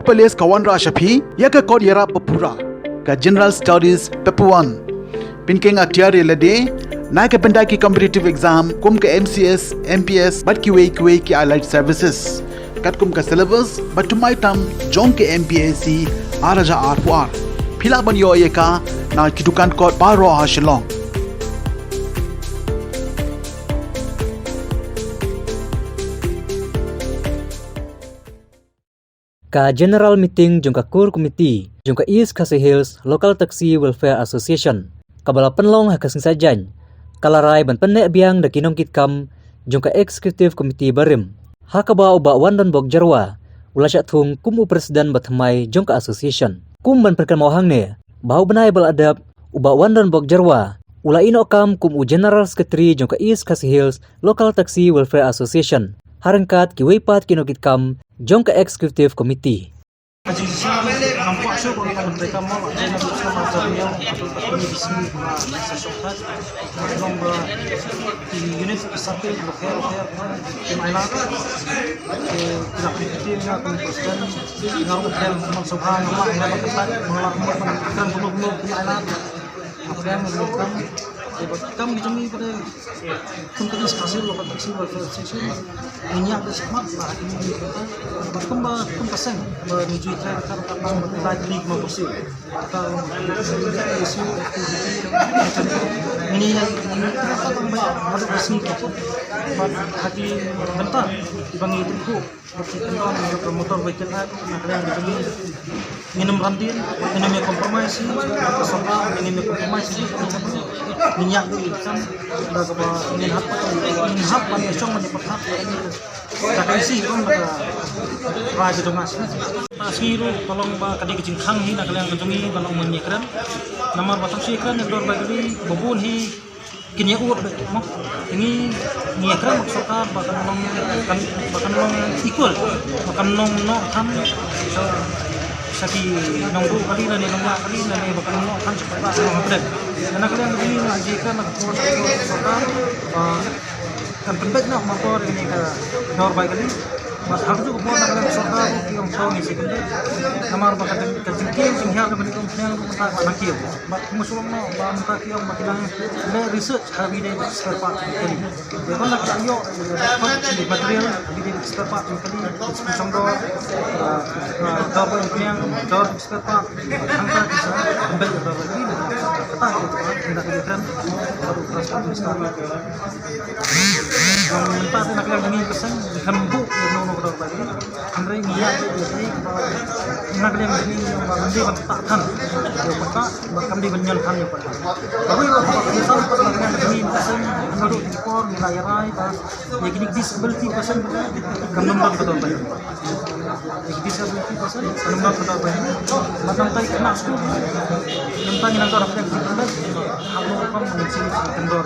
Pelis Kawan Rashapi, Yaka Kod Yara Papura, Ka General Studies Paper 1. Pinking Atiari Lade, Naka Pendaki Competitive Exam, Kum Ka MCS, MPS, Bat Kiwe Ki Allied Services. Kat Kum Ka Syllabus, But to my tam, Jong Ke MPAC, Araja R4R. Pila Ban Yo Yaka, Na Kitukan Kod Paro Hashalong. Ka General Meeting jong ka Core Committee jong ka East Khasi Hills Local Taxi Welfare Association kabala penlong hakasing sajan kalaray ban penne biang da kinong kitkam jong ka Executive Committee barim hakaba uba wandon bog jarwa ula sya thung kumu presiden bathamai jong ka association kum ban perkan mawhang ne bahu benai bal adab uba wandon bog jarwa ula ino kam kumu General Secretary jong ka East Khasi Hills Local Taxi Welfare Association harangkat kiwaypat kinong kitkam jong ka Executive Committee. Nampak so kalau mereka mau ada nak bersama jamiah atau komisi masa syukur nombor unit satu lokal kemana tidak fikirnya kemudian dengan hotel mansubhan nama yang berketat melakukan belum kemana apa yang melakukan kami di sini pada konteks hasil lokal taksi berfungsi minyak dan semat lah ini berkembang persen menuju ke kapal lagi 5% atau isu ini yang banyak ada resmi hati bentar dibangun itu berkaitan dengan motor vehicle act nak yang dibeli minum randin minum kompromisi atau minum kompromisi minyak itu kan bagaimana ingin apa yang cong menyepat hati tak isi kan raja dongas asiru tolong ba kadi kecing khang hi nak yang ketungi balong menyikran nomor batang sikran yang dor bagi bobun hi kinya uat mak ini nyikran maksudnya bahkan long equal bahkan long no kan saki nonggu kali na nongga kali na bahkan no kan cepat ngapret karena kalian begini ngajikan nak sokan kan penting nak motor ini ke dor baik kali mas harus juga buat nak sokan yang song isi kan namar bahkan kecil singhar kan itu yang tak mana kieu mak musuh no bang tak kieu mak bilang le research hari ini spare part kali dia kan nak ayo dapat material hari ini spare part kali macam dor yang dor spare part angka bisa ambil dor lagi kata gitu kan hendak dikirim baru transport start minta nak yang ini pesan hembuk no dor lagi andre niat jadi nak yang ini yang mandi takkan yo peta bakam di benyon kan yo peta tapi bisa nak yang ini pesan baru dikor nilai rai pas ya gini disability pesan kam nombor betul betul ya disability pesan nombor betul betul macam tai kena school tentang yang dor apa yang kita aku kam mengisi kendor